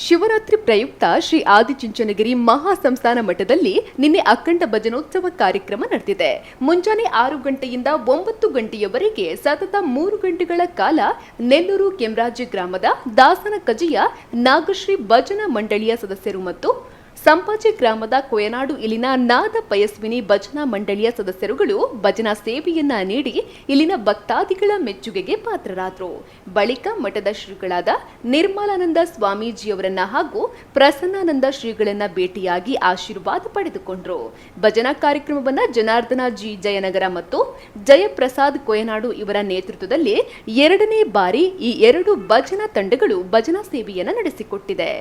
ಶಿವರಾತ್ರಿ ಪ್ರಯುಕ್ತ ಶ್ರೀ ಆದಿಚುಂಚನಗಿರಿ ಮಹಾಸಂಸ್ಥಾನ ಮಠದಲ್ಲಿ ನಿನ್ನೆ ಅಖಂಡ ಭಜನೋತ್ಸವ ಕಾರ್ಯಕ್ರಮ ನಡೆದಿದೆ. ಮುಂಜಾನೆ 6 ಗಂಟೆಯಿಂದ 9 ಗಂಟೆಯವರೆಗೆ ಸತತ 3 ಗಂಟೆಗಳ ಕಾಲ ನೆಲ್ಲೂರು ಕೆಂರಾಜೆ ಗ್ರಾಮದ ದಾಸನ ಕಜೆಯ ನಾಗಶ್ರೀ ಭಜನಾ ಮಂಡಳಿಯ ಸದಸ್ಯರು ಮತ್ತು ಸಂಪಾಜೆ ಗ್ರಾಮದ ಕೊಯನಾಡು ಇಲ್ಲಿನ ನಾದ ಪಯಸ್ವಿನಿ ಭಜನಾ ಮಂಡಳಿಯ ಸದಸ್ಯರುಗಳು ಭಜನಾ ಸೇವೆಯನ್ನ ನೀಡಿ ಇಲ್ಲಿನ ಭಕ್ತಾದಿಗಳ ಮೆಚ್ಚುಗೆಗೆ ಪಾತ್ರರಾದರು. ಬಳಿಕ ಮಠದ ಶ್ರೀಗಳಾದ ನಿರ್ಮಲಾನಂದ ಸ್ವಾಮೀಜಿಯವರನ್ನ ಹಾಗೂ ಪ್ರಸನ್ನಾನಂದ ಶ್ರೀಗಳನ್ನ ಭೇಟಿಯಾಗಿ ಆಶೀರ್ವಾದ ಪಡೆದುಕೊಂಡರು. ಭಜನಾ ಕಾರ್ಯಕ್ರಮವನ್ನ ಜನಾರ್ದನ ಜಿ ಜಯನಗರ ಮತ್ತು ಜಯಪ್ರಸಾದ್ ಕೊಯನಾಡು ಇವರ ನೇತೃತ್ವದಲ್ಲಿ 2ನೇ ಬಾರಿ ಈ 2 ಭಜನಾ ತಂಡಗಳು ಭಜನಾ ಸೇವೆಯನ್ನ ನಡೆಸಿಕೊಟ್ಟಿದೆ.